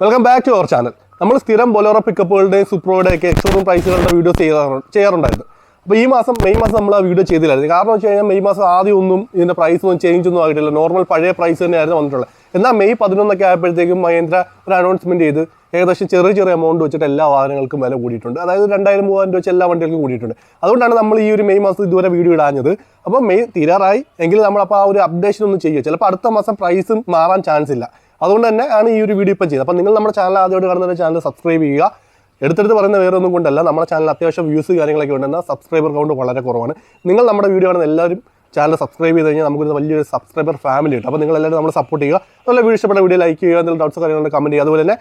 Welcome back to our channel. നമ്മൾ സ്ഥിരം Bolero പിക്കപ്പുകളുടെയും സൂപ്രോയുടെയൊക്കെ എക്സ്ഷോറൂം പ്രൈസുകളുടെ വീഡിയോ ചെയ്യാറുണ്ടായിരുന്നു. അപ്പോൾ മെയ് മാസം നമ്മൾ ആ വീഡിയോ ചെയ്തില്ലായിരുന്നു. കാരണം വെച്ച് കഴിഞ്ഞാൽ മെയ് മാസം ആദ്യം ഒന്നും ഇതിൻ്റെ പ്രൈസ് ഒന്നും ചേഞ്ച് ഒന്നും ആയിട്ടില്ല. നോർമൽ പഴയ പ്രൈസ് തന്നെയായിരുന്നു വന്നിട്ടുള്ളത്. എന്നാൽ മെയ് 11 ആയപ്പോഴത്തേക്കും മഹീന്ദ്ര ഒരു അനൗൺസ്മെൻറ്റ് ചെയ്ത് ഏകദേശം ചെറിയ എമൗണ്ട് വെച്ചിട്ട് എല്ലാ വാഹനങ്ങൾക്കും വില കൂടിയിട്ടുണ്ട്. അതായത് 2000-3000 വെച്ച് എല്ലാ വണ്ടികൾക്കും കൂടിയിട്ടുണ്ട്. അതുകൊണ്ടാണ് നമ്മൾ ഈ ഒരു മെയ് മാസം ഇതുവരെ വീഡിയോ ഇടാഞ്ഞത്. അപ്പോൾ മെയ് തീരാറായി എങ്കിൽ നമ്മളപ്പോൾ ആ ഒരു അപ്ഡേഷൻ ഒന്ന് ചെയ്യുക. ചിലപ്പോൾ അടുത്ത മാസം പ്രൈസും മാറാൻ ചാൻസ് ഇല്ല. അതുകൊണ്ട് തന്നെ ആണ് ഈ ഒരു വീഡിയോ ഇപ്പം ചെയ്തത്. അപ്പോൾ നിങ്ങൾ നമ്മുടെ ചാനൽ ആദ്യമായിട്ട് കാണുന്ന ചാനൽ സബ്സ്ക്രൈബ് ചെയ്യുക. എടുത്തെടുത്ത് പറയുന്ന വേറെ ഒന്നും കൊണ്ടല്ല, നമ്മുടെ ചാനൽ അത്യാവശ്യം വ്യൂസ് കാര്യങ്ങളൊക്കെ ഉണ്ടെന്നാൽ സബ്സ്ക്രൈബർ കൗണ്ട് വളരെ കുറവാണ്. നിങ്ങൾ നമ്മുടെ വീഡിയോ കാണുന്ന എല്ലാവരും ചാനൽ സബ്സ്ക്രൈബ് ചെയ്ത് കഴിഞ്ഞാൽ നമുക്കൊരു വലിയൊരു സബ്സ്ക്രൈബർ ഫാമിലി ഉണ്ട്. അപ്പോൾ നിങ്ങൾ എല്ലാവരും നമ്മൾ സപ്പോർട്ട് ചെയ്യുക. നല്ല വീഡിയോ ഇഷ്ടപ്പെട്ട വീഡിയോ ലൈക്ക് ചെയ്യുക, എന്തെങ്കിലും ഡൗട്ട്സ് കാര്യങ്ങളുണ്ട് കമൻറ്റ് ചെയ്യുക. അതുപോലെ തന്നെ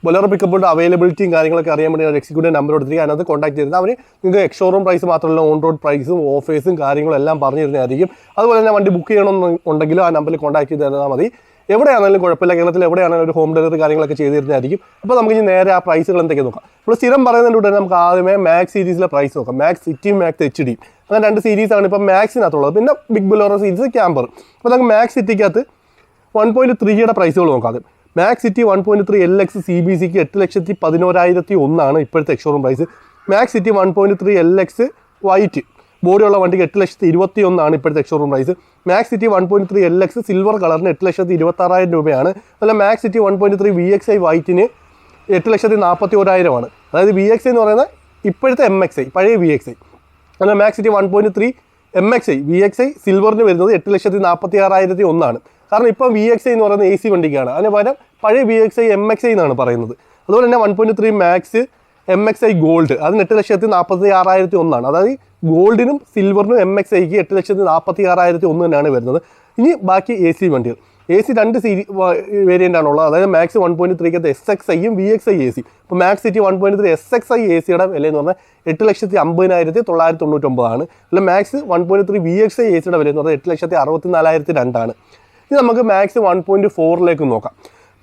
ബൊലേറോ പിക്കപ്പുകളുടെ അവൈലബിലിറ്റിയും കാര്യങ്ങളൊക്കെ അറിയാൻ വേണ്ടി ഒരു എക്സിക്യൂട്ടീവ് നമ്പർ കൊടുത്തിരിക്കുക. അതിനകത്ത് കോൺടാക്ട് ചെയ്തിരുന്നത് അവർ നിങ്ങൾക്ക് എക്സ്ഷോറൂം പ്രൈസ് മാത്രമല്ല ഓൺ റോഡ് പ്രൈസും ഓഫേഴ്സും കാര്യങ്ങളും എല്ലാം പറഞ്ഞു തരുന്നതായിരിക്കും. അതുപോലെ തന്നെ വണ്ടി ബുക്ക് ചെയ്യണമെന്നുണ്ടെങ്കിലും ആ നമ്പറിൽ കോൺടാക്ട് ചെയ്ത് തന്നാൽ മതി. എവിടെയാണെങ്കിലും കുഴപ്പമില്ല, കേരളത്തിൽ എവിടെയാണെങ്കിലും ഒരു ഹോം ഡെലിവറി കാര്യങ്ങളൊക്കെ ചെയ്ത് തരുന്നതായിരിക്കും. അപ്പോൾ നമുക്ക് ഇനി നേരെ ആ പ്രൈസുകൾ എന്തൊക്കെ നോക്കാം. നമ്മൾ സ്ഥിരം പറയുന്നതിൻ്റെ കൂടെ നമുക്ക് ആദ്യമേ മാക്സ് സീരീസിലെ പ്രൈസ് നോക്കാം. മാക്സ് സിറ്റിയും മാക്സ് എച്ച് ഡിയും അങ്ങനെ 2 സീരീസാണ് ഇപ്പോൾ മാക്സിനകത്തുള്ളത്. പിന്നെ ബിഗ് ബൊലേറോ സീരീസ് ക്യാമ്പർ. അപ്പോൾ നമുക്ക് മാക്സ് സിറ്റിക്കകത്ത് 1.3യുടെ പ്രൈസുകൾ നോക്കാം. മാക്സ് സിറ്റി 1.3 LX CBCക്ക് 8,11,001 ഇപ്പോഴത്തെ ex showroom price. Max City 1.3 LX white ബോഡിയുള്ള വണ്ടിക്ക് 8,21,000 ഇപ്പോഴത്തെ ex showroom price. Max City 1.3 LX silver കളറിന് 8,26,000 രൂപയാണ്. അതുപോലെ മാക്സ് സിറ്റി 1.3 VXI വൈറ്റിന് 8,41,000. അതായത് VXI എന്ന് പറയുന്നത് ഇപ്പോഴത്തെ MXI, പഴയ VXI. അതുപോലെ മാക്സ് സിറ്റി 1.3 MXI VXI സിൽവറിന് വരുന്നത് 8,46,001. കാരണം ഇപ്പം VXI എന്ന് പറയുന്നത് AC വണ്ടിക്കാണ്. അതിന് പകരം പഴയ VXI MXI എന്നാണ് പറയുന്നത്. അതുപോലെ തന്നെ 1.3 മാക്സ് MXI ഗോൾഡ് അതിന് 8,46,001. അതായത് ഗോൾഡിനും സിൽവറിനും MXIക്ക് 8,46,001 തന്നെയാണ് വരുന്നത്. ഇനി ബാക്കി AC വണ്ടികൾ. AC 2 വേരിയൻ്റ് ആണുള്ളത്. അതായത് മാക്സ് 1.3 SXIയും VXI AC. ഇപ്പോൾ മാക്സ് സിറ്റി 1.3 SXI ACയുടെ വില എന്ന് പറഞ്ഞാൽ 8,50,999. അല്ല മാക്സ് 1.3 VXI ACയുടെ വില എന്ന് പറഞ്ഞാൽ 8,64,002. ഇനി നമുക്ക് മാക്സ് 1.4ലേക്ക് നോക്കാം.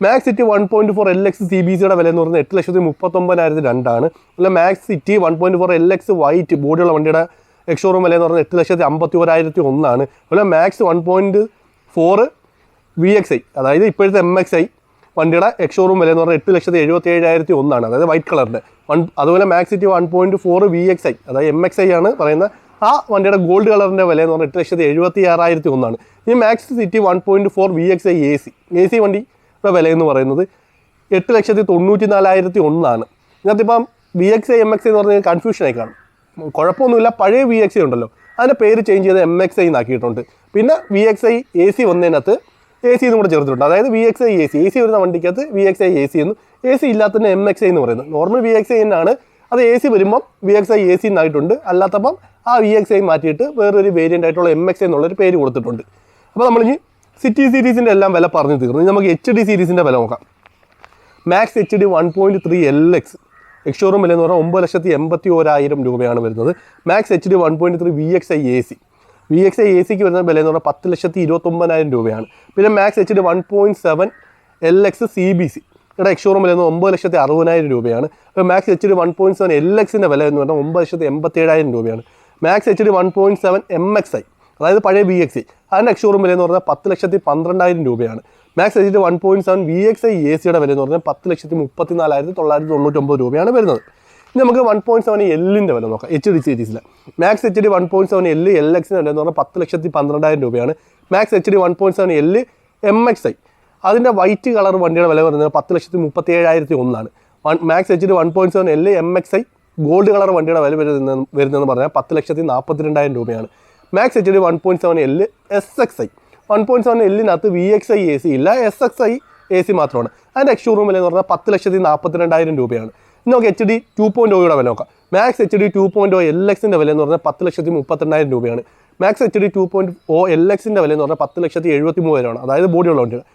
മാക്സ് സിറ്റി 1.4 LX CBCയുടെ വില എന്ന് പറയുന്നത് 8,39,002. അല്ല മാക്സ് സിറ്റി 1.4 LX വൈറ്റ് ബോഡിയുള്ള വണ്ടിയുടെ എക്സ്ഷോറൂം വില എന്ന് പറയുന്നത് 8,51,001. അതുപോലെ മാക്സ് 1.4 VXI അതായത് ഇപ്പോഴത്തെ MXI വണ്ടിയുടെ എക്സ്ഷോറൂം വില എന്ന് പറഞ്ഞാൽ 8,77,001. അതായത് വൈറ്റ് കളറിൻ്റെ. അതുപോലെ മാക്സ് സിറ്റി 1.4 VXI അതായത് MXI ആണ് പറയുന്നത്. ആ വണ്ടിയുടെ ഗോൾഡ് കളറിൻ്റെ വില എന്ന് പറഞ്ഞാൽ 8,76,001. ഈ മാക്സ് സിറ്റി 1.4 VXI AC വണ്ടി വില എന്ന് പറയുന്നത് 8,94,001. ഇതിനകത്തിപ്പം VXI MXI എന്ന് പറഞ്ഞാൽ കൺഫ്യൂഷനായി കാണും. കുഴപ്പമൊന്നുമില്ല, പഴയ VXI ഉണ്ടല്ലോ അതിൻ്റെ പേര് ചേഞ്ച് ചെയ്ത് MXI എന്നാക്കിയിട്ടുണ്ട്. പിന്നെ VXI AC വന്നതിനകത്ത് AC എന്നും കൂടെ ചേർത്തിട്ടുണ്ട്. അതായത് VXI AC വരുന്ന വണ്ടിക്കകത്ത് VXI AC എന്നും AC ഇല്ലാത്തതിന് MXI എന്ന് പറയുന്നത്. നോർമൽ VXI എന്നാണ്, അത് AC വരുമ്പം VXI AC എന്നായിട്ടുണ്ട്. അല്ലാത്തപ്പം ആ VXI മാറ്റിയിട്ട് വേറൊരു വേരിയൻ്റ് ആയിട്ടുള്ള MXI എന്നുള്ളൊരു പേര് കൊടുത്തിട്ടുണ്ട്. അപ്പോൾ നമ്മളിനി സിറ്റി സീരീസിൻ്റെ എല്ലാം വില പറഞ്ഞു തീർന്നു. നമുക്ക് HD സീരീസിൻ്റെ വില നോക്കാം. മാക്സ് HD 1.3 LX എക്സ്ഷോറൂം വില എന്ന് പറഞ്ഞാൽ 9,81,000 രൂപയാണ് വരുന്നത്. മാക്സ് HD 1.3 VXI AC ACക്ക് വരുന്ന വില എന്ന് പറഞ്ഞാൽ 10,29,000 രൂപയാണ്. പിന്നെ മാക്സ് HD 1.7 LX CBC ഇവിടെ എക്സ്ഷോറൂം വില എന്ന് 9,60,000 രൂപയാണ്. മാക്സ് HD 1.7 LXൻ്റെ വില എന്ന് പറഞ്ഞാൽ 9,87,000 രൂപയാണ്. മാക്സ് HD 1.7 MXI അതായത് പഴയ VXI അതിൻ്റെ എക്സ്ഷോറൂം വില എന്ന് പറഞ്ഞാൽ 10,12,000 രൂപയാണ്. മാക്സ് HD 1.7 VXI ACയുടെ വില എന്ന് പറഞ്ഞാൽ 10,34,999 രൂപയാണ് വരുന്നത്. ഇനി നമുക്ക് 1.7 Lൻ്റെ വില നോക്കാം. HD സീരീസിൽ മാക്സ് HD 1.7 LXൻ്റെ വില എന്ന് പറഞ്ഞാൽ 10,12,000 രൂപയാണ്. മാക്സ് HD 1.7 L MXI അതിൻ്റെ വൈറ്റ് കളർ വണ്ടിയുടെ വില പറയുന്നത് 10,37,001. Max HD 1.7 L MXI gold colour വണ്ടിയുടെ വില വരുന്നതെന്ന് പറഞ്ഞാൽ 10,42,000 രൂപയാണ്. മാക്സ് HD 1.7 L SXI 1.7 Lനകത്ത് VXI AC ഇല്ല, SXI AC മാത്രമാണ്. അതിൻ്റെ എക്സ്ഷോറൂം വില എന്ന് പറഞ്ഞാൽ 10,42,000 രൂപയാണ്. ഇനി നമുക്ക് HD 2.0യുടെ വില നോക്കാം. മാക്സ് HD 2.0 LXൻ്റെ വില എന്ന് പറഞ്ഞാൽ 10,32,000 രൂപയാണ്. മാക്സ് HD 2.0 LXൻ്റെ വില എന്ന് പറഞ്ഞാൽ 10,73,000. അതായത് ബോഡിയുള്ള വണ്ടിയാണ്.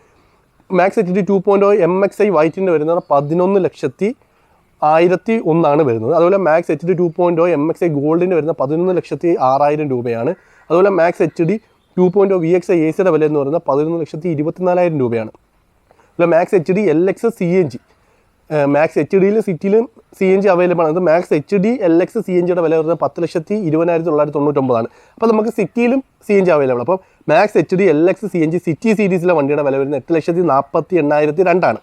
മാക്സ് HD 2.0 MXI വൈറ്റിൻ്റെ വരുന്നത് 11,01,001 വരുന്നത്. അതുപോലെ മാക്സ് HD 2.0 MXI ഗോൾഡിൻ്റെ വരുന്ന 11,06,000 രൂപയാണ്. അതുപോലെ മാക്സ് HD 2.0 VXI ACയുടെ വില എന്ന് പറയുന്നത് 11,24,000 രൂപയാണ്. അതുപോലെ Max HD LX CNG Max HDയിലും സിറ്റിയിലും CNG അവൈലബിൾ ആണ്. മാക്സ് HD LX CNGയുടെ വില വരുന്നത് 10,20,999. അപ്പോൾ നമുക്ക് സിറ്റിയിലും CNG അവൈലബിൾ. അപ്പോൾ Max HD LX CNG City സീരീസിലെ വണ്ടിയുടെ വില വരുന്നത് 8,48,002.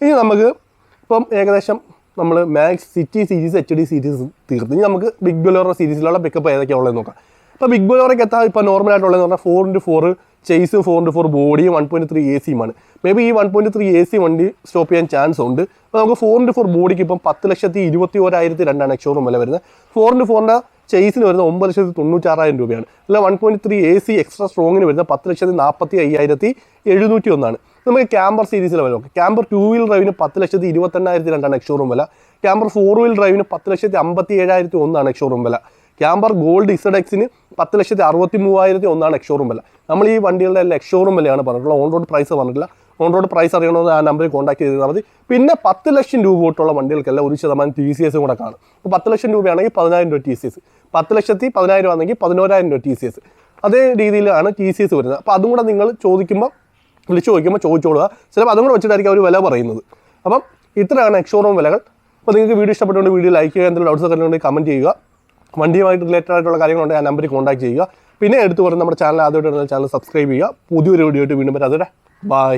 ഇനി നമുക്ക് ഇപ്പം ഏകദേശം നമ്മൾ max city series HD series തീർത്ത് ഇനി നമുക്ക് ബിഗ് ബൊലേറോ സീരീസിലുള്ള പിക്കപ്പ് ഏതൊക്കെയാണ് ഉള്ളതെന്ന് നോക്കാം. ഇപ്പോൾ ബിഗ് ബൊലേറോയ്ക്ക് എത്താൻ ഇപ്പോൾ നോർമലായിട്ടുള്ളതെന്ന് പറഞ്ഞാൽ 4x4 ചേസും 4x4 ബോഡിയും 1.3 AC-യുമാണ്. മേ ബി ഈ 1.3 AC വണ്ടി സ്റ്റോപ്പ് ചെയ്യാൻ ചാൻസ് ഉണ്ട്. അപ്പോൾ നമുക്ക് 4x4 ബോഡിക്ക് ഇപ്പം 10,21,200 എക്സ്ഷോറൂം വില വരുന്നത്. 4x4ൻ്റെ ചേസിന് വരുന്നത് 9,96,000 രൂപയാണ്. അല്ല 1.3 AC എക്സ്ട്രാ സ്ട്രോങ്ങിന് വരുന്നത് 10,45,701. നമുക്ക് ക്യാമ്പർ സീരീസിലെ വില നോക്കാം. ക്യാമ്പർ 2 വീൽ ഡ്രൈവിന് 10,28,200 എക്സ്ഷോറൂം വില. ക്യാമ്പർ 4 വീൽ ഡ്രൈവിന് 10,57,100 എക്സ്ഷോറൂം വില. ക്യാമ്പർ ഗോൾഡ് ZX-ന് 10,63,100 എക്സ്ഷോറൂം വില. നമ്മൾ ഈ വണ്ടികളുടെ എല്ലാം എക്സ്ഷോറൂം വിലയാണ് പറഞ്ഞിട്ടുള്ളത്. ഓൺ റോഡ് പ്രൈസ് പറഞ്ഞിട്ടില്ല. ഓൺ റോഡ് പ്രൈസ് അറിയണമെന്ന് ആ നമ്പറിൽ കോൺടാക്ട് ചെയ്താൽ മതി. പിന്നെ 10 ലക്ഷം രൂപ തൊട്ടുള്ള വണ്ടികൾക്കെല്ലാം 1% TCS കൂടെ കാണും. അപ്പോൾ 10 ലക്ഷം രൂപയാണെങ്കിൽ 10,000 രൂപ TCS, 10,10,000 ആണെങ്കിൽ 11,000 രൂപ TCS. അതേ രീതിയിലാണ് TCS വരുന്നത്. അപ്പോൾ അതും കൂടെ നിങ്ങൾ വിളിച്ചു ചോദിക്കുമ്പോൾ ചോദിച്ചോളുക. ചിലപ്പോൾ അതും കൂടെ വെച്ചിട്ടായിരിക്കും അവർ വില പറയുന്നത്. അപ്പം ഇത്രയാണ് എക്സ്ഷോറൂം വിലകൾ. അപ്പോൾ നിങ്ങൾക്ക് വീഡിയോ ഇഷ്ടപ്പെട്ടുകൊണ്ട് വീഡിയോ ലൈക്ക് ചെയ്യുക, എന്തെങ്കിലും ഡൗട്ട്സ് ഒക്കെ ഉണ്ടെങ്കിൽ കമൻറ്റ് ചെയ്യുക. വണ്ടിയുമായിട്ട് റിലേറ്റഡ് ആയിട്ടുള്ള കാര്യങ്ങളുണ്ടെങ്കിൽ ആ നമ്പറിൽ കോൺടാക്ട് ചെയ്യുക. പിന്നെ എടുത്തു പറഞ്ഞ് നമ്മുടെ ചാനൽ ആദ്യമായിട്ട് ചാനൽ സബ്സ്ക്രൈബ് ചെയ്യുക. പുതിയൊരു വീഡിയോ ആയിട്ട് വീണ്ടും വരാം. അതുവരെ ബൈ.